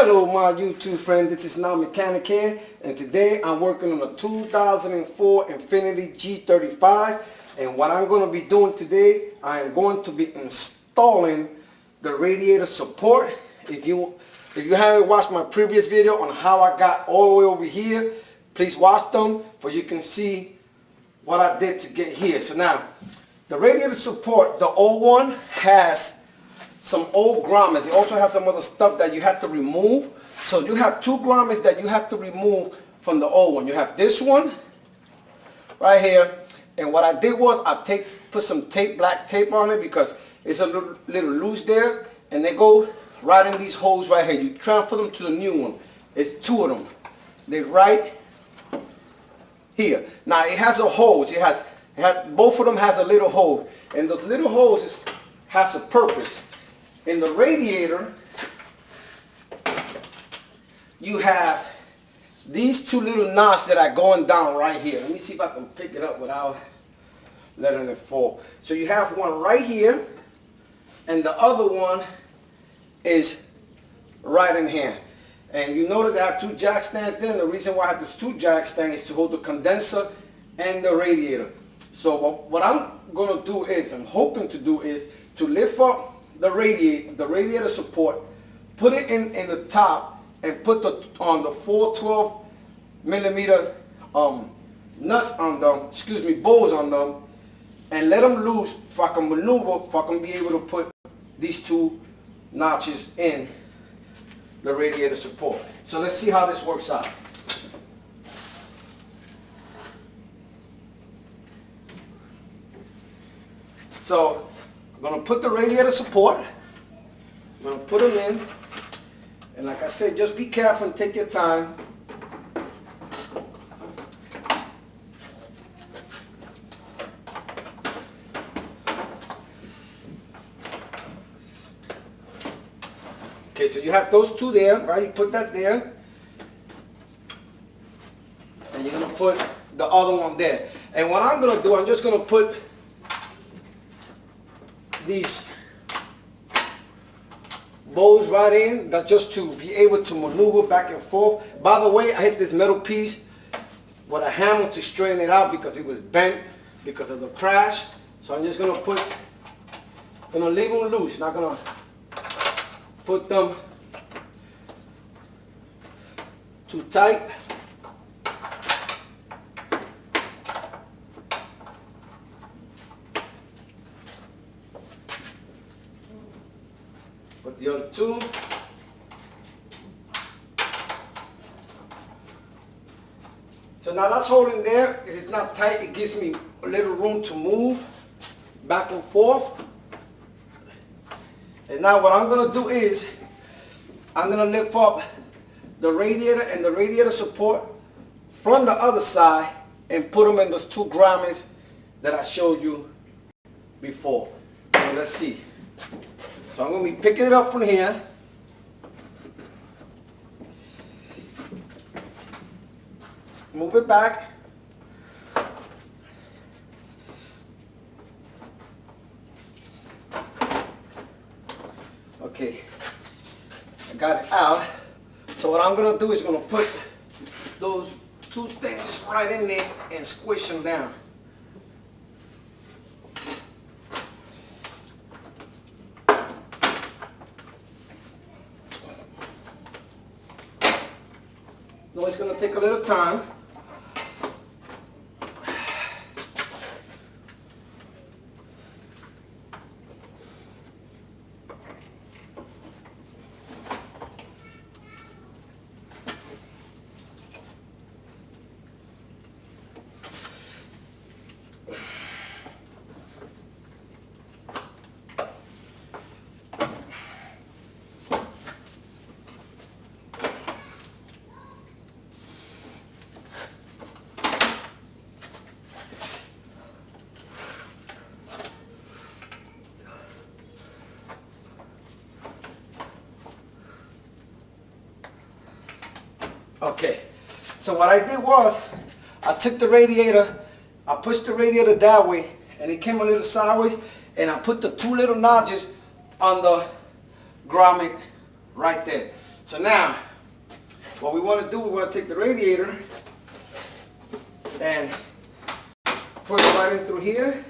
Hello my YouTube friend, this is Now Mechanic here, and today I'm working on a 2004 Infiniti G35, and what I'm going to be doing today, I am going to be installing the radiator support. If you haven't watched my previous video on how I got all the way over here, please watch them for you can see what I did to get here. So now, the radiator support, the old one has some old grommets. It also has some other stuff that you have to remove. So you have two grommets that you have to remove from the old one. You have this one right here, and what I did was I put some tape, black tape on it because it's a little loose there, and they go right in these holes right here. You transfer them to the new one. It's two of them. They're right here. Now it has a hose. Both of them has a little hole, and those little holes has a purpose. In the radiator, you have these two little knots that are going down right here. Let me see if I can pick it up without letting it fall. So you have one right here, and the other one is right in here. And you notice I have two jack stands there, and the reason why I have those two jack stands is to hold the condenser and the radiator. So what I'm going to do is, I'm hoping to do is to lift up the radiator support, put it in the top, and put on the 412 millimeter nuts on them, bolts on them, and let them loose if I can maneuver, if I can be able to put these two notches in the radiator support. So let's see how this works out. So I'm going to put the radiator support, I'm going to put them in, and like I said, just be careful and take your time. Okay, so you have those two there, right? You put that there, and you're going to put the other one there. And what I'm going to do, I'm just going to put these bolts right in. That's just to be able to maneuver back and forth. By the way, I hit this metal piece with a hammer to straighten it out because it was bent because of the crash. So I'm just gonna leave them loose. Not gonna put them too tight. Put the other two. So now that's holding there. If it's not tight, it gives me a little room to move back and forth. And now what I'm going to do is I'm going to lift up the radiator and the radiator support from the other side and put them in those two grommets that I showed you before. So let's see. So I'm going to be picking it up from here. Move it back. Okay, I got it out. So what I'm going to do is going to put those two things right in there and squish them down. No, it's going to take a little time. Okay, so what I did was I took the radiator, I pushed the radiator that way, and it came a little sideways, and I put the two little notches on the grommet right there. So now, what we want to do, we want to take the radiator and put it right in through here.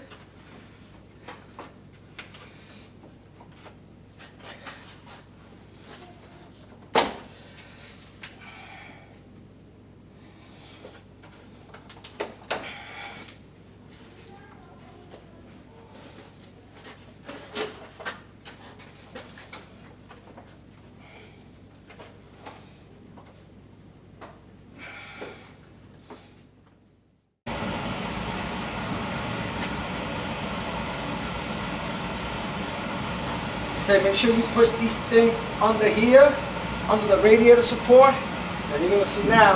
Okay, make sure you push this thing under here, under the radiator support, and you're gonna see now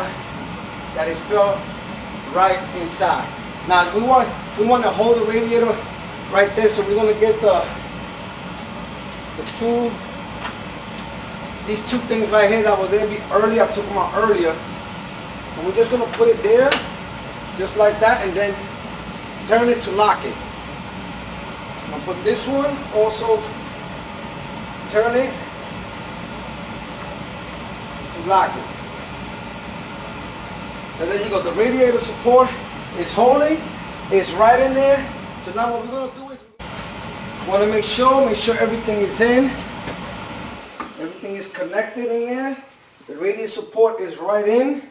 that it fell right inside. Now we want to hold the radiator right there, so we're gonna get these two things right here that were there earlier. I took them out earlier, and we're just gonna put it there, just like that, and then turn it to lock it. I'm gonna put this one also. Turn it to lock it. So there you go. The radiator support is holding. It's right in there. So now what we're going to do is want to make sure everything is in. Everything is connected in there. The radiator support is right in.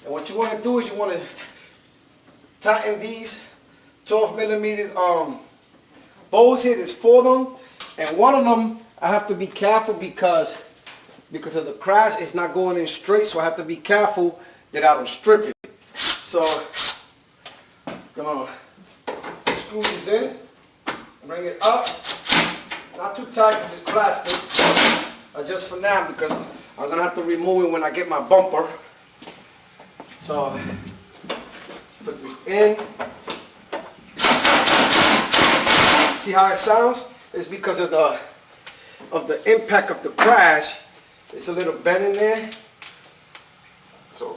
And what you want to do is you want to tighten these 12 millimeter bolts here. There's 4 of them, and one of them I have to be careful because of the crash. It's not going in straight, so I have to be careful that I don't strip it. So I'm gonna screw these in, bring it up, not too tight because it's plastic, just for now, because I'm gonna have to remove it when I get my bumper. So put this in. See how it sounds? It's because of the impact of the crash. It's a little bend in there. So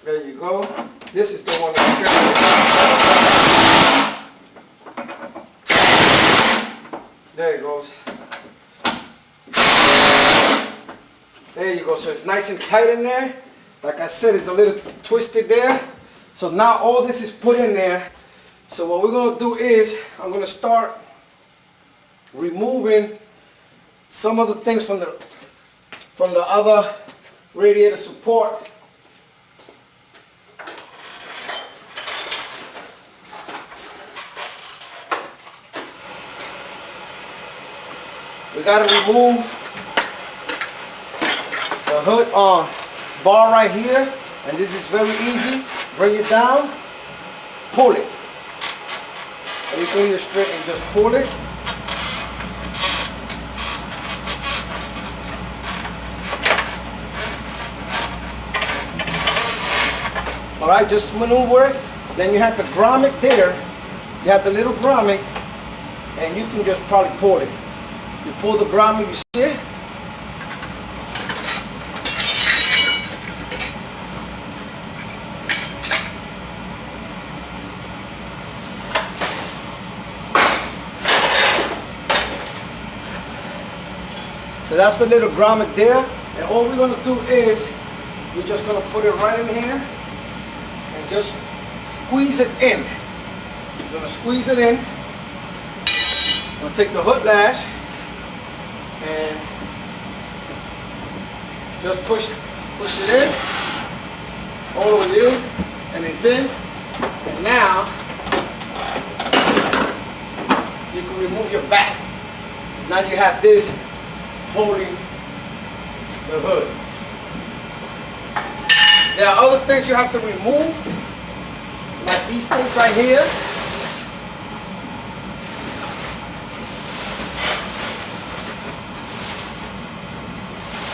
there you go. This is the one that's there it goes. There you go. So it's nice and tight in there. Like I said, it's a little twisted there. So now all this is put in there. So what we're going to do is, I'm going to start removing some of the things from the other radiator support. We got to remove the hood bar right here, and this is very easy. Bring it down, pull it. Everything is straight and just pull it. Alright, just maneuver it. Then you have the grommet there. You have the little grommet, and you can just probably pull it. You pull the grommet, you see it? So that's the little grommet there, and all we're going to do is we're just going to put it right in here and just squeeze it in. We're going to squeeze it in. I'm going to take the hood lash and just push it in, all the way in, and it's in. And now you can remove your back. Now you have this holding the hood. There are other things you have to remove, like these things right here.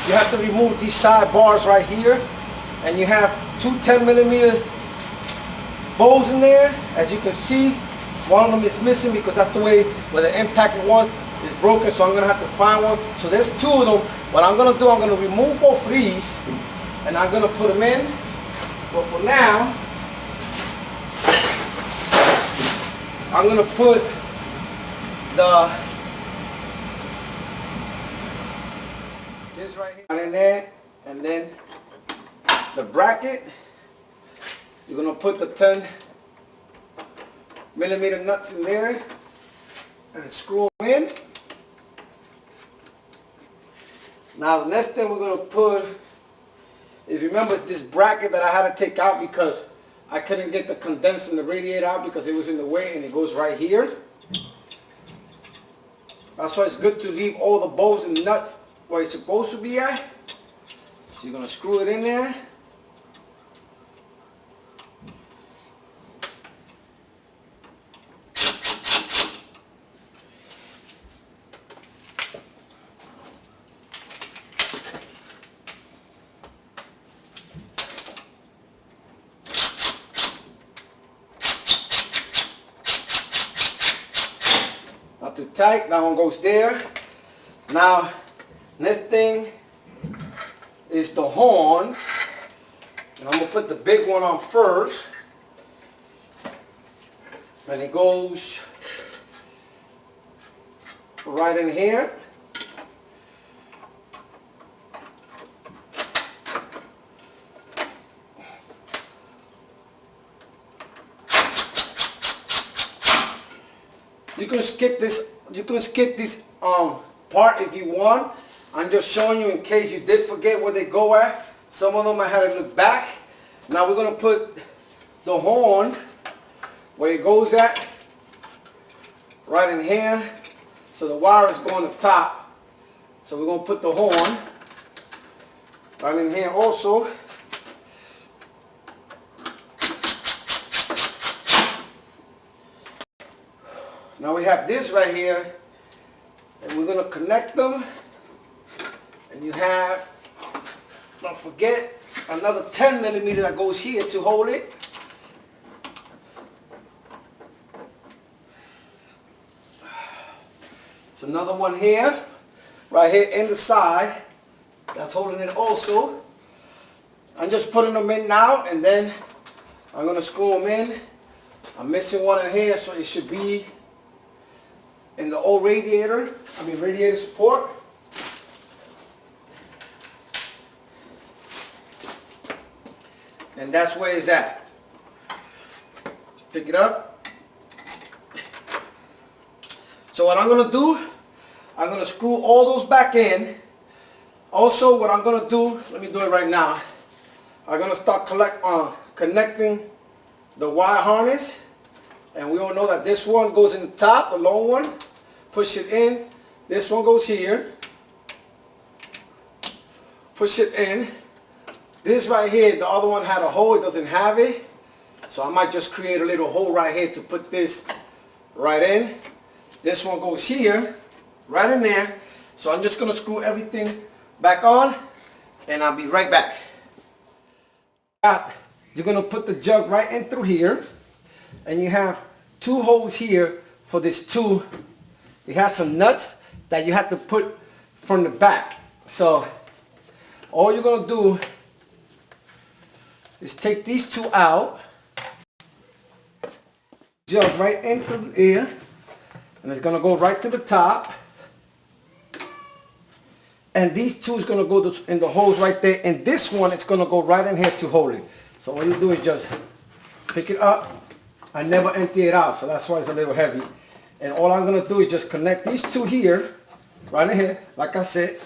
You have to remove these side bars right here, and you have 2 10mm bolts in there. As you can see, one of them is missing because that's the way where the impacted one is broken, so I'm going to have to find one. So there's 2 of them. What I'm going to do, I'm going to remove both of these, and I'm going to put them in. But for now, I'm going to put the this right here, right in there, and then the bracket. You're gonna put the 10mm nuts in there and screw them in. Now the next thing we're gonna put is, remember, this bracket that I had to take out because I couldn't get the condenser in the radiator out because it was in the way, and it goes right here. That's why it's good to leave all the bolts and nuts where it's supposed to be at. So you're gonna screw it in there. Not too tight, that one goes there. Now, next thing is the horn. And I'm gonna put the big one on first. And it goes right in here. You can skip this. You can skip this part if you want. I'm just showing you in case you did forget where they go at. Some of them I had to look back. Now we're gonna put the horn where it goes at, right in here. So the wire is going to top. So we're gonna put the horn right in here also. Now we have this right here, and we're gonna connect them. And you have, don't forget, another 10mm that goes here to hold it. It's another one here, right here in the side, that's holding it also. I'm just putting them in now, and then I'm gonna screw them in. I'm missing one in here, so it should be in the old radiator, radiator support. And that's where it's at. Pick it up. So what I'm gonna do, I'm gonna screw all those back in. Also, what I'm gonna do, let me do it right now. I'm gonna start connecting the wire harness. And we all know that this one goes in the top, the long one. Push it in. This one goes here. Push it in. This right here, the other one had a hole, it doesn't have it. So I might just create a little hole right here to put this right in. This one goes here, right in there. So I'm just gonna screw everything back on, and I'll be right back. You're gonna put the jug right in through here, and you have two holes here for this two. It has some nuts that you have to put from the back. So all you're gonna do is take these two out, jump right into the air, and it's gonna go right to the top. And these two is gonna go in the holes right there, and this one it's gonna go right in here to hold it. So all you do is just pick it up. I never empty it out, so that's why it's a little heavy. And all I'm gonna do is just connect these two here, right in here, like I said,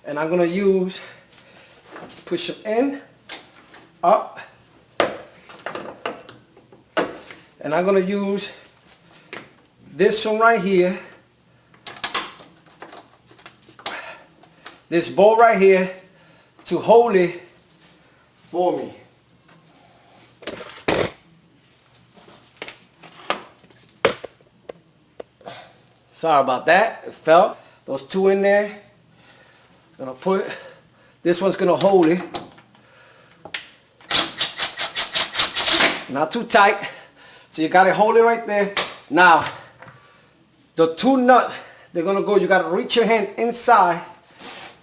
and I'm gonna use, push them in, up, and I'm gonna use this one right here, this bolt right here, to hold it for me. Sorry about that, it fell. Those two in there. Gonna put, this one's gonna hold it. Not too tight. So you gotta hold it right there. Now, the two nuts, they're gonna go, you gotta reach your hand inside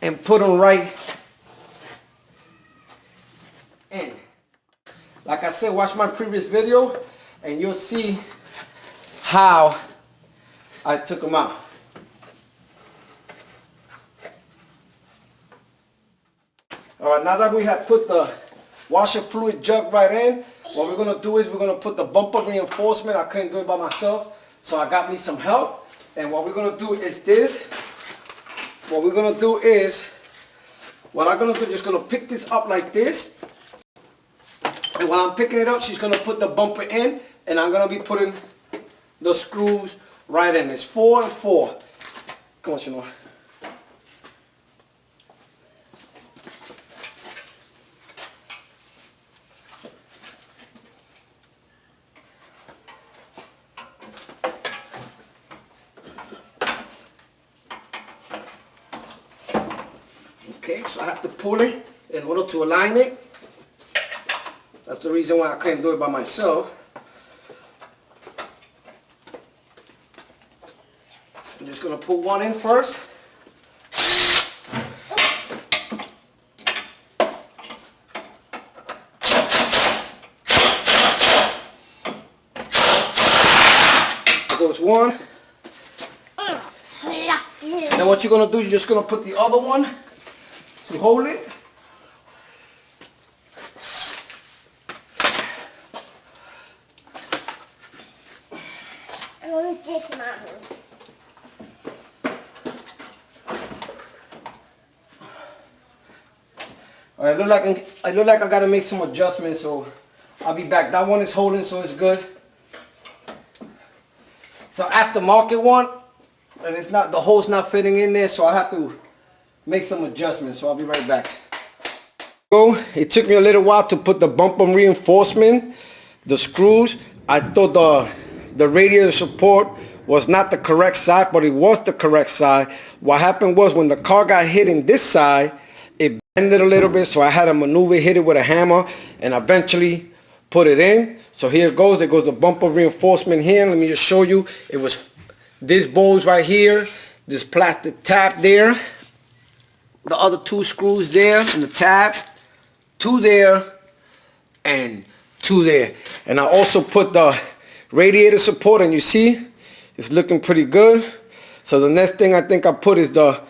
and put them right in. Like I said, watch my previous video and you'll see how I took them out. Alright, now that we have put the washer fluid jug right in, what we're going to do is we're going to put the bumper reinforcement. I couldn't do it by myself, so I got me some help. And what we're going to do is this. What we're going to do is, what I'm going to do, just going to pick this up like this. And while I'm picking it up, she's going to put the bumper in, and I'm going to be putting the screws right in. It's 4 and 4. Come on, Shanoa. Okay, so I have to pull it in order to align it. That's the reason why I couldn't do it by myself. I'm just going to put one in first. There goes one. Then what you're going to do, you're just going to put the other one to hold it. Alright, I look like I gotta make some adjustments, so I'll be back. That one is holding, so it's good. So aftermarket one, and it's not, the hole's not fitting in there, so I have to make some adjustments. So I'll be right back. So it took me a little while to put the bumper reinforcement, the screws. I thought the radiator support was not the correct side, but it was the correct side. What happened was when the car got hit in this side, it bended a little bit, so I had to maneuver, hit it with a hammer, and eventually put it in. So here it goes. There goes the bumper reinforcement here. Let me just show you. It was this bolts right here, this plastic tab there, the other two screws there, and the tab, 2 there, and 2 there. And I also put the radiator support, and you see, it's looking pretty good. So the next thing I think I put is the,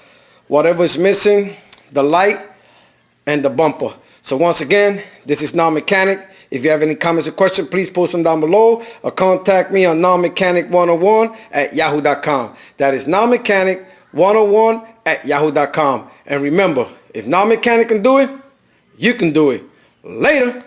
whatever is missing, the light and the bumper. So once again, this is Non-Mechanic. If you have any comments or questions, please post them down below or contact me on nonmechanic101@yahoo.com. That is nonmechanic101@yahoo.com. And remember, if Non-Mechanic can do it, you can do it. Later.